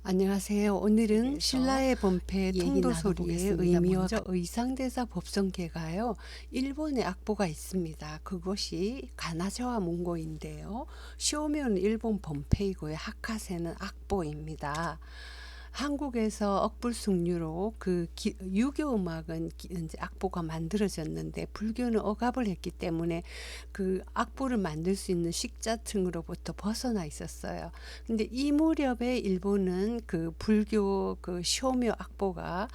안녕하세요. 오늘은 대해서 신라의 번패 얘기 통도소리의 나눠보겠습니다. 의미와 먼저 의상대사 법성계가요. 일본의 악보가 있습니다. 그것이 가나자와 문고인데요. 쇼묘는 일본 번패이고요. 하카세는 악보입니다. 한국에서 억불숙류로 유교 음악은 이제 악보가 만들어졌는데 불교는 억압을 했기 때문에 그 악보를 만들 수 있는 식자층으로부터 벗어나 있었어요. 근데 이 무렵에 일본은 그 불교 그 쇼묘 악보가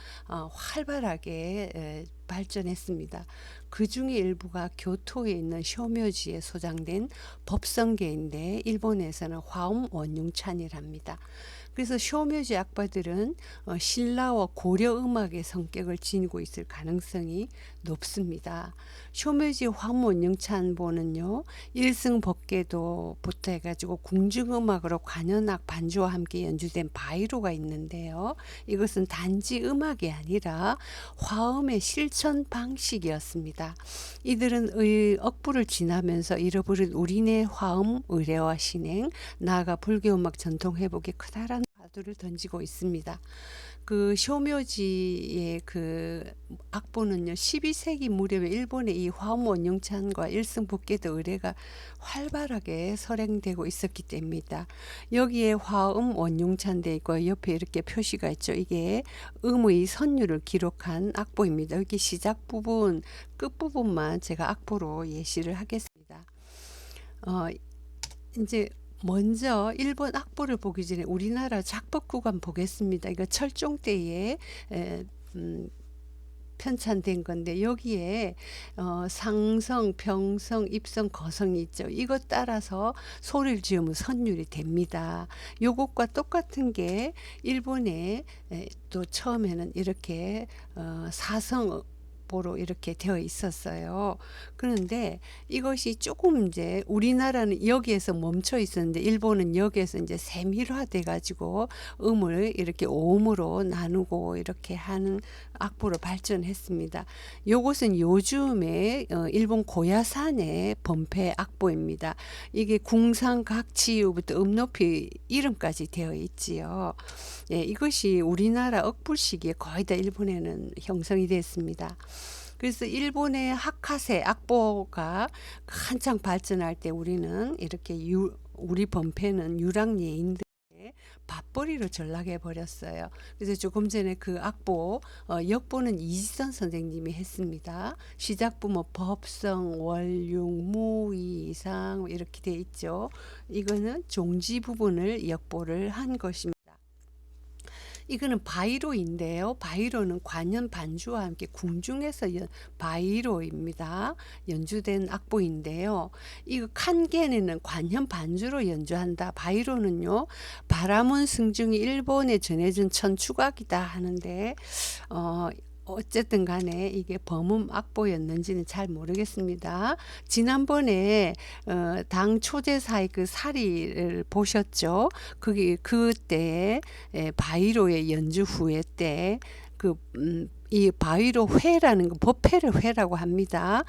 활발하게 발전했습니다. 그 중에 일부가 교토에 있는 쇼묘지에 소장된 법성계인데 일본에서는 화엄 원융찬이랍니다. 그래서 쇼묘지 악보들은 신라와 고려 음악의 성격을 지니고 있을 가능성이 높습니다. 쇼묘지 화엄원융찬보는요, 일승법계도부터 해가지고 궁중음악으로 관현악 반주와 함께 연주된 바이로가 있는데요. 이것은 단지 음악이 아니라 화음의 실천 방식이었습니다. 이들은 억부를 지나면서 잃어버린 우리네 화음 의례와 신행, 나아가 불교음악 전통 회복에 커다란 화두를 던지고 있습니다. 그 쇼묘지의 그 악보는요, 12세기 무렵에 일본의 이 화엄 원융찬과 일승법계도 의례가 활발하게 설행되고 있었기 때문입니다. 여기에 화음 원융찬 돼 있고 옆에 이렇게 표시가 있죠. 이게 음의 선율을 기록한 악보입니다. 여기 시작 부분, 끝 부분만 제가 악보로 예시를 하겠습니다. 어, 이제 먼저 일본 악보를 보기 전에 우리나라 작법 구간 보겠습니다. 이거 철종 때에 에, 음, 편찬된 건데 여기에 상성, 병성, 입성, 거성이 있죠. 이것 따라서 소리를 지으면 선율이 됩니다. 요것과 똑같은 게 일본에 또 처음에는 이렇게 사성 보로 이렇게 되어 있었어요. 그런데 이것이 조금 이제 우리나라는 여기에서 멈춰 있었는데 일본은 여기에서 이제 세밀화돼 가지고 음을 이렇게 오음으로 나누고 이렇게 하는 악보로 발전했습니다. 요것은 요즘에 일본 고야산의 번패 악보입니다. 이게 궁상각치유부터 음높이 이름까지 되어 있지요. 예, 이것이 우리나라 억불시기에 거의 다 일본에는 형성이 됐습니다. 그래서 일본의 하카세 악보가 한창 발전할 때 우리는 이렇게 우리 번패는 유랑예인들의 밥벌이로 전락해 버렸어요. 그래서 조금 전에 그 악보 역보는 이지선 선생님이 했습니다. 시작부 뭐 법성, 월융, 무이상 이렇게 돼 있죠. 이거는 종지 부분을 역보를 한 것입니다. 이거는 바이로인데요. 바이로는 관현 반주와 함께 궁중에서 바이로입니다. 연주된 악보인데요. 이거 칸겐에는 관현 반주로 연주한다. 바이로는요. 바라문 승중이 일본에 전해준 천추각이다 하는데 어쨌든 간에 이게 범음 악보였는지는 잘 모르겠습니다. 지난번에 당 초대사의 그 사리를 보셨죠? 그게 그때 바이로의 연주 후에 때 이 바이로 회라는 거 법회를 회라고 합니다.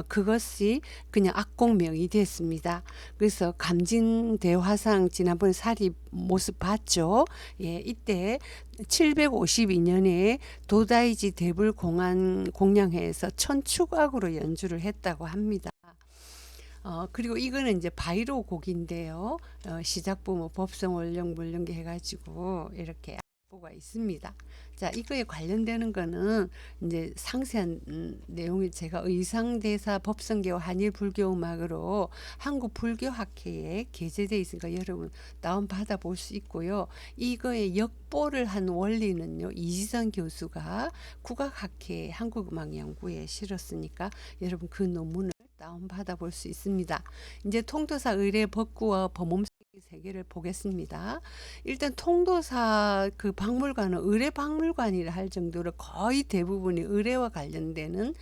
그것이 그냥 악곡명이 됐습니다. 그래서 감진대화상 지난번에 사리 모습 봤죠? 예, 이때 752년에 도다이지 대불 공양회에서 천축악으로 연주를 했다고 합니다. 그리고 이거는 이제 바이로 곡인데요. 시작부 뭐 법성 원령 물령기 해가지고 이렇게 악보가 있습니다. 자, 이거에 관련되는 거는 이제 상세한 내용이 제가 의상대사 법성계와 한일 불교 음악으로 한국 불교학회에 게재되어 있으니까 여러분 다운 받아 볼 수 있고요. 이거의 역보를 한 원리는요, 이지선 교수가 국악학회 한국음악연구에 실었으니까 여러분 그 논문을 다운받아 볼 수 있습니다. 이제 통도사 의례 법구와 범음세 세계를 보겠습니다. 일단 통도사 그 박물관은 의례 박물관이라 할 정도로 거의 대부분이 의례와 관련되는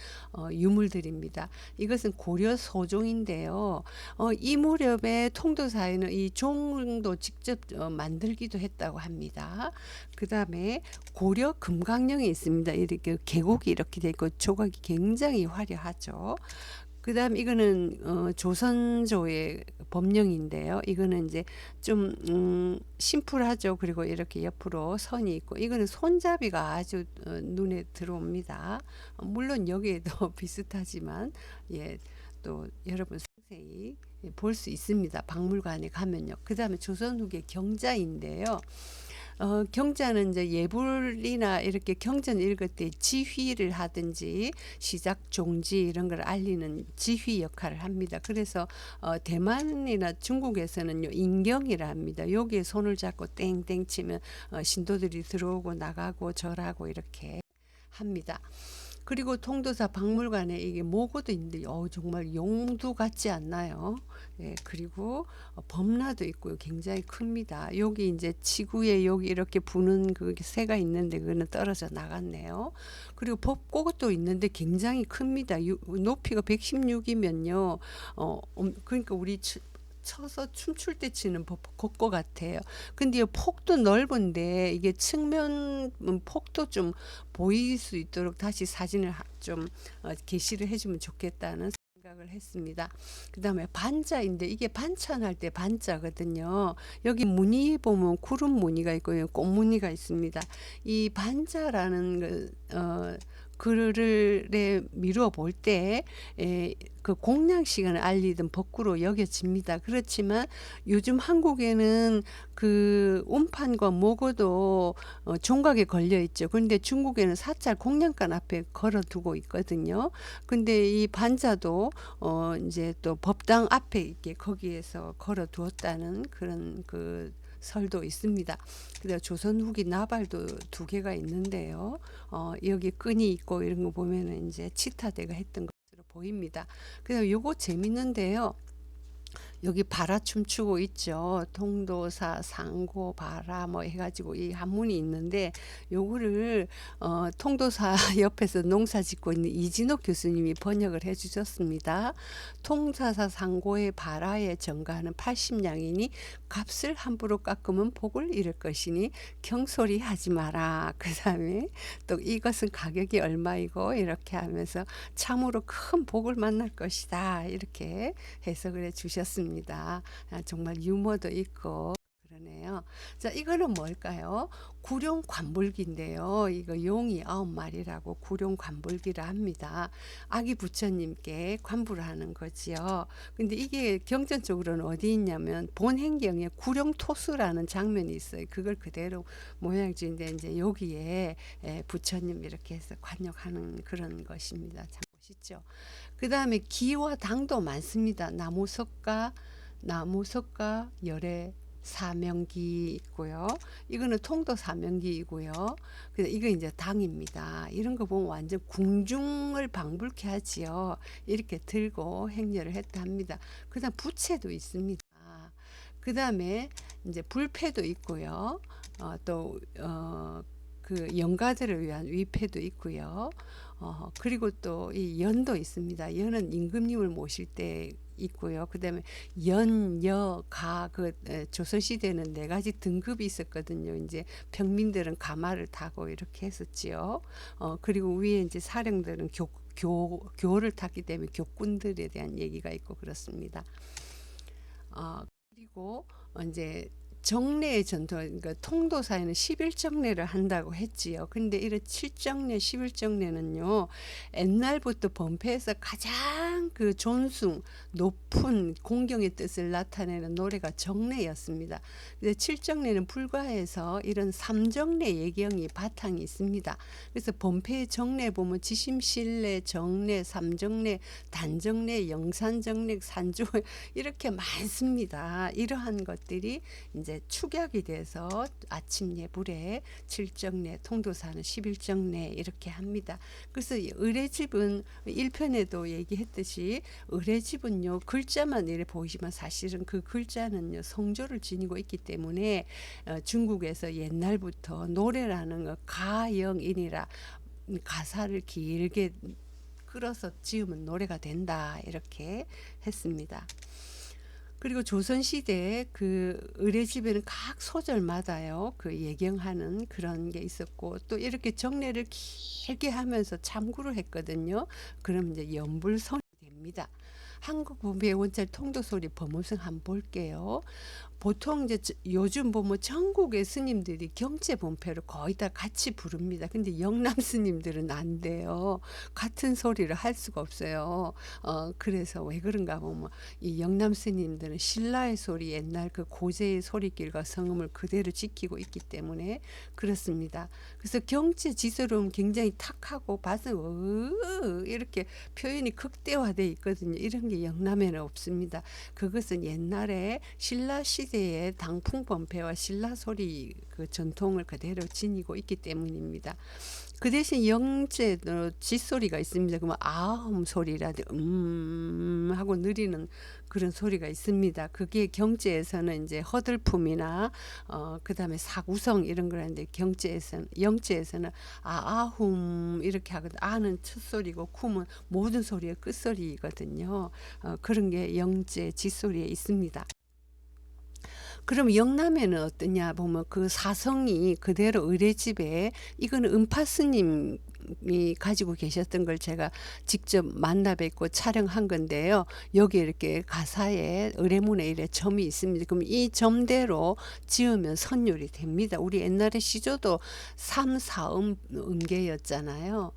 유물들입니다. 이것은 고려 소종인데요. 이 무렵에 통도사에는 이 종도 직접 만들기도 했다고 합니다. 그 다음에 고려 금강령이 있습니다. 이렇게 계곡이 이렇게 되어 있고 조각이 굉장히 화려하죠. 그다음 이거는 조선조의 법령인데요. 이거는 이제 좀 심플하죠. 그리고 이렇게 옆으로 선이 있고 이거는 손잡이가 아주 눈에 들어옵니다. 물론 여기에도 비슷하지만 예, 또 여러분 상세히 볼 수 있습니다. 박물관에 가면요. 그다음에 조선 후기 경자인데요. 경자는 이제 예불이나 이렇게 경전 읽을 때 지휘를 하든지 시작, 종지 이런 걸 알리는 지휘 역할을 합니다. 그래서 대만이나 중국에서는요 인경이라 합니다. 여기에 손을 잡고 땡땡 치면 신도들이 들어오고 나가고 절하고 이렇게 합니다. 그리고 통도사 박물관에 이게 모고도 있는데 정말 용도 같지 않나요? 예, 그리고 범라도 있고요. 굉장히 큽니다. 여기 이제 지구에 여기 이렇게 부는 그 새가 있는데 그거는 떨어져 나갔네요. 그리고 법고도 있는데 굉장히 큽니다. 높이가 116이면요. 그러니까 우리 쳐서 춤출 때 치는 곡고 같아요. 근데 이 폭도 넓은데 이게 측면 폭도 좀 보일 수 있도록 다시 사진을 좀 게시를 해주면 좋겠다는 생각을 했습니다. 그 다음에 반자인데 이게 반찬할 때 반자거든요. 여기 무늬 보면 구름 무늬가 있고요. 꽃무늬가 있습니다. 이 반자라는 글을 미루어 볼 때 그 공양 시간을 알리던 법구로 여겨집니다. 그렇지만 요즘 한국에는 그 운판과 모고도 종각에 걸려 있죠. 그런데 중국에는 사찰 공양간 앞에 걸어두고 있거든요. 근데 이 반자도 이제 또 법당 앞에 이렇게 거기에서 걸어두었다는 그런 그 설도 있습니다. 그래서 조선 후기 나발도 2개가 있는데요. 여기 끈이 있고 이런 거 보면은 이제 치타대가 했던 것으로 보입니다. 그래서 요거 재밌는데요. 여기 바라 춤추고 있죠. 통도사, 상고, 바라 뭐 해가지고 이 한문이 있는데 요거를 통도사 옆에서 농사 짓고 있는 이진옥 교수님이 번역을 해주셨습니다. 통사사 상고의 바라에 전가하는 80냥이니 값을 함부로 깎으면 복을 잃을 것이니 경솔히 하지 마라. 그 다음에 또 이것은 가격이 얼마이고 이렇게 하면서 참으로 큰 복을 만날 것이다. 이렇게 해석을 해 주셨습니다. 정말 유머도 있고 그러네요. 자, 이거는 뭘까요? 구룡 관불기인데요. 이거 용이 9마리라고 구룡 관불기라 합니다. 아기 부처님께 관불하는 거지요. 근데 이게 경전적으로는 어디 있냐면 본행경에 구룡토수라는 장면이 있어요. 그걸 그대로 모양지인데 이제 여기에 부처님 이렇게 해서 관역하는 그런 것입니다. 참 멋있죠. 그 다음에 기와 당도 많습니다. 나무석가 열애 사명기 있고요. 이거는 통도 사명기이고요. 이거 이제 당입니다. 이런 거 보면 완전 궁중을 방불케 하지요. 이렇게 들고 행렬을 했다 합니다. 그다음 부채도 있습니다. 그 다음에 이제 불패도 있고요. 그 영가들을 위한 위패도 있고요. 그리고 또 이 연도 있습니다. 연은 임금님을 모실 때 있고요. 그다음에 연, 여, 가 조선시대는 4가지 등급이 있었거든요. 이제 평민들은 가마를 타고 이렇게 했었지요. 그리고 위에 이제 사령들은 교를 탔기 때문에 교꾼들에 대한 얘기가 있고 그렇습니다. 그리고 이제 정례의 전통, 그러니까 통도사에는 11정례를 한다고 했지요. 근데 이런 7정례, 11정례는요, 옛날부터 범패에서 가장 그 존숭, 높은 공경의 뜻을 나타내는 노래가 정례였습니다. 근데 7정례는 불과해서 이런 3정례 예경이 바탕이 있습니다. 그래서 범패의 정례 보면 지심실례, 정례, 3정례, 단정례, 영산정례, 산조 이렇게 많습니다. 이러한 것들이 이제 축약이 돼서 아침 예불에 7정례, 통도사는 11정례 이렇게 합니다. 그래서 의례집은 1편에도 얘기했듯이 의례집은요 글자만 이래 보이지만 사실은 그 글자는요 성조를 지니고 있기 때문에 중국에서 옛날부터 노래라는 거 가영인이라 가사를 길게 끌어서 지으면 노래가 된다 이렇게 했습니다. 그리고 조선시대 그 의례집에는 각 소절마다요 그 예경하는 그런 게 있었고 또 이렇게 정례를 길게 하면서 참구를 했거든요. 그럼 이제 연불성이 됩니다. 한국본부의 원자리 통도소리 범호성 한번 볼게요. 보통 이제 요즘 보면 전국의 스님들이 경제 본패를 거의 다 같이 부릅니다. 근데 영남 스님들은 안 돼요. 같은 소리를 할 수가 없어요. 그래서 왜 그런가 보면 이 영남 스님들은 신라의 소리, 옛날 그 고제의 소리길과 성음을 그대로 지키고 있기 때문에 그렇습니다. 그래서 경제 지수로는 굉장히 탁하고 바스 이렇게 표현이 극대화돼 있거든요. 이런 게 영남에는 없습니다. 그것은 옛날에 신라 시대의 당풍 범패와 신라 소리 그 전통을 그대로 지니고 있기 때문입니다. 그 대신 영제도 짖소리가 있습니다. 그러면 아음 소리라든지 하고 느리는 그런 소리가 있습니다. 그게 경제에서는 이제 허들품이나 그다음에 사구성 이런 거라는데 경제에서는 영제에서는 아아훔 이렇게 하거든. 아는 첫 소리고 쿰은 모든 소리의 끝소리거든요. 그런 게 영제 짖소리에 있습니다. 그럼 영남에는 어떠냐 보면 그 사성이 그대로 의례집에 이거는 은파 스님이 가지고 계셨던 걸 제가 직접 만나 뵙고 촬영한 건데요. 여기 이렇게 가사에 의례문에 이래 점이 있습니다. 그럼 이 점대로 지으면 선율이 됩니다. 우리 옛날에 시조도 3, 4음 음계였잖아요.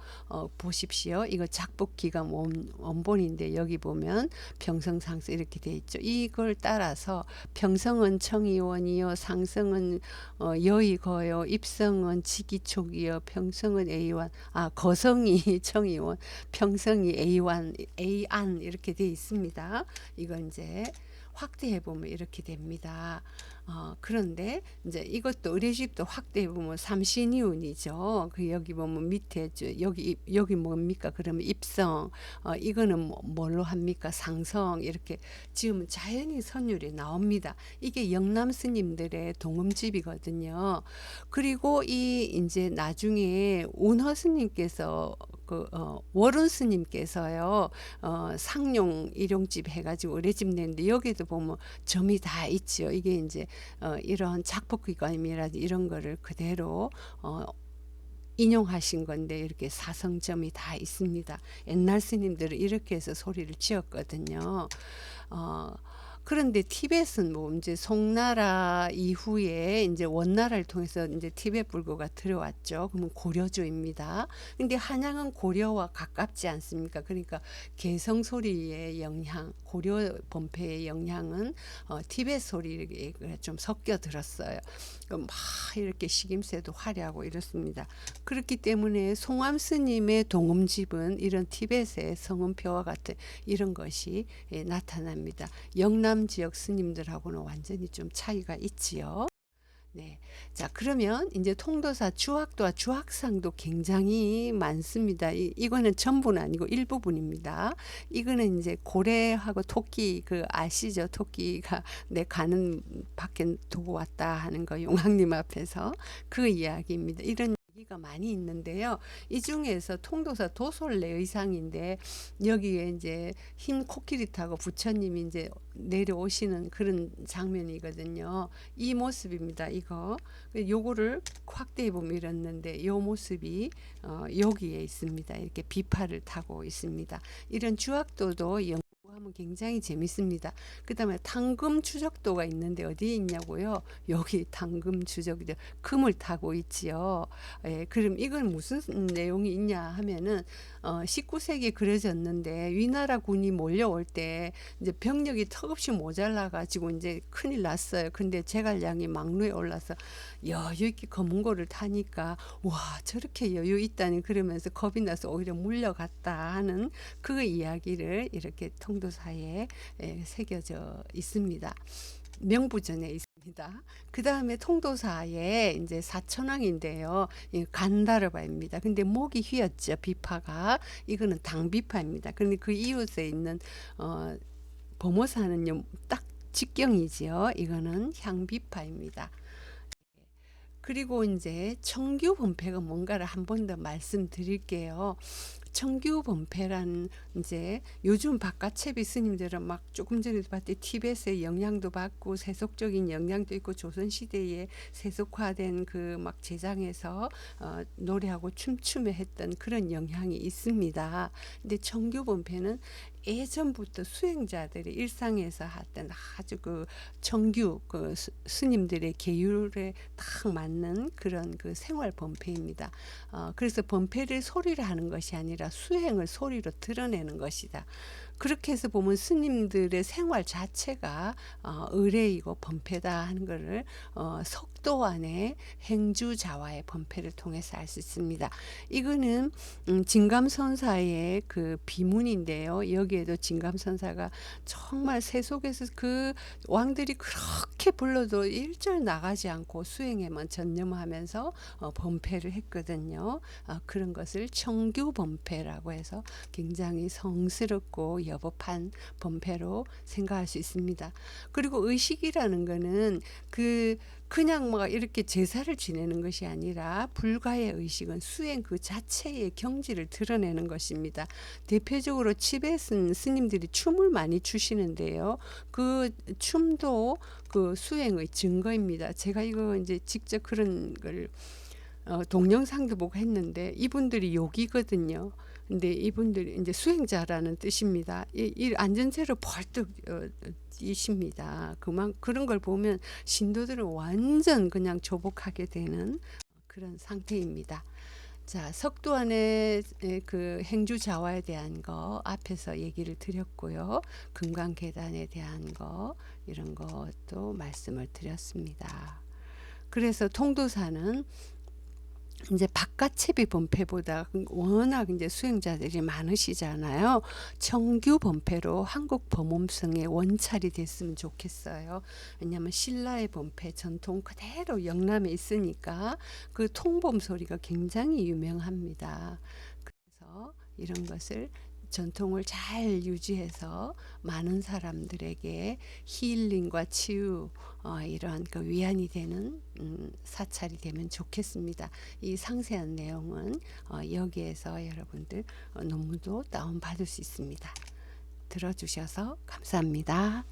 보십시오. 이거 작곡기가 원본인데 여기 보면 평성상서 이렇게 돼 있죠. 이걸 따라서 평성은 청이원이요, 상성은 여의거요, 입성은 지기촉이요, 평성은 A완, 거성이 청이원, 평성이 A완, A안 이렇게 돼 있습니다. 이건 이제 확대해 보면 이렇게 됩니다. 그런데 이제 이것도 의례집도 확대해 보면 삼신이운이죠. 그 여기 보면 밑에 여기 뭡니까? 그러면 입성. 이거는 뭘로 합니까? 상성 이렇게 지으면 자연히 선율이 나옵니다. 이게 영남 스님들의 동음집이거든요. 그리고 이 이제 나중에 운허 스님께서 월운 스님께서요 상용 일용집 해가지고 의례집 냈는데 여기도 보면 점이 다 있죠. 이게 이제 이런 작곡기관이라든지 이런 거를 그대로 인용하신 건데 이렇게 사성점이 다 있습니다. 옛날 스님들은 이렇게 해서 소리를 지었거든요. 그런데 티벳은 뭐 이제 송나라 이후에 이제 원나라를 통해서 이제 티벳 불교가 들어왔죠. 그러면 고려주입니다. 근데 한양은 고려와 가깝지 않습니까? 그러니까 개성 소리의 영향, 고려 범패의 영향은 티벳 소리에 좀 섞여 들었어요. 막 이렇게 식임새도 화려하고 이렇습니다. 그렇기 때문에 송암 스님의 동음집은 이런 티벳의 성음표와 같은 이런 것이 나타납니다. 영남 지역 스님들하고는 완전히 좀 차이가 있지요. 네. 자, 그러면 이제 통도사 주학도와 주학상도 굉장히 많습니다. 이거는 전부는 아니고 일부분입니다. 이거는 이제 고래하고 토끼, 그 아시죠? 토끼가 내 가는 밖에 두고 왔다 하는 거 용왕님 앞에서 그 이야기입니다. 이런 얘기가 많이 있는데요. 이 중에서 통도사 도솔내 의상인데 여기에 이제 흰 코끼리 타고 부처님이 이제 내려오시는 그런 장면이거든요. 이 모습입니다. 이거 요거를 확대해 보면 이랬는데 요 모습이 여기에 있습니다. 이렇게 비파를 타고 있습니다. 이런 주학도도 하면 굉장히 재밌습니다. 그 다음에 당금 추적도가 있는데 어디에 있냐고요? 여기 당금 추적도 금을 타고 있지요. 예, 그럼 이건 무슨 내용이 있냐 하면은 19세기에 그려졌는데 위나라 군이 몰려올 때 이제 병력이 턱없이 모자라 가지고 이제 큰일 났어요. 근데 제갈량이 막루에 올라서 여유 있게 검은 고를 타니까 와 저렇게 여유 있다니 그러면서 겁이 나서 오히려 물려갔다 하는 그 이야기를 이렇게 통도사에 새겨져 있습니다. 명부전에 있습니다. 그 다음에 통도사에 이제 사천왕인데요. 간다르바입니다. 근데 목이 휘었죠. 비파가. 이거는 당비파입니다. 그런데 그 이웃에 있는 범호사는요. 딱 직경이지요. 이거는 향비파입니다. 그리고 이제 청규 범패가 뭔가를 한 번 더 말씀드릴게요. 청규본패라는 이제 요즘 바깥채비 스님들은 막 조금 전에도 봤더니 티벳의 영향도 받고 세속적인 영향도 있고 조선시대에 세속화된 그 막 제장에서 노래하고 춤추며 했던 그런 영향이 있습니다. 근데 청규본패는 예전부터 수행자들이 일상에서 했던 아주 그 정규 그 스님들의 계율에 딱 맞는 그런 그 생활 범패입니다. 그래서 범패를 소리로 하는 것이 아니라 수행을 소리로 드러내는 것이다. 그렇게 해서 보면 스님들의 생활 자체가 의례이고 범패다 하는 것을 석도안의 행주자와의 범패를 통해서 알 수 있습니다. 이거는 진감선사의 그 비문인데요. 여기에도 진감선사가 정말 세속에서 그 왕들이 그렇게 불러도 일절 나가지 않고 수행에만 전념하면서 범패를 했거든요. 그런 것을 청규범패라고 해서 굉장히 성스럽고 여법한 범패로 생각할 수 있습니다. 그리고 의식이라는 거는 그냥 막 이렇게 제사를 지내는 것이 아니라 불가의 의식은 수행 그 자체의 경지를 드러내는 것입니다. 대표적으로 티베트 스님들이 춤을 많이 추시는데요. 그 춤도 그 수행의 증거입니다. 제가 이거 이제 직접 그런 걸 동영상도 보고 했는데 이분들이 욕이거든요. 근데 이분들이 이제 수행자라는 뜻입니다. 이 안전세로 벌떡 뛰십니다. 그런 걸 보면 신도들은 완전 그냥 조복하게 되는 그런 상태입니다. 자, 석도안의 그 행주자화에 대한 거 앞에서 얘기를 드렸고요. 금강계단에 대한 거 이런 것도 말씀을 드렸습니다. 그래서 통도사는 이제 바깥채비 범패보다 워낙 이제 수행자들이 많으시잖아요. 정규 범패로 한국 범음성의 원찰이 됐으면 좋겠어요. 왜냐하면 신라의 범패 전통 그대로 영남에 있으니까 그 통범 소리가 굉장히 유명합니다. 그래서 이런 것을 전통을 잘 유지해서 많은 사람들에게 힐링과 치유 이러한 그 위안이 되는 사찰이 되면 좋겠습니다. 이 상세한 내용은 여기에서 여러분들 논문도 다운받을 수 있습니다. 들어주셔서 감사합니다.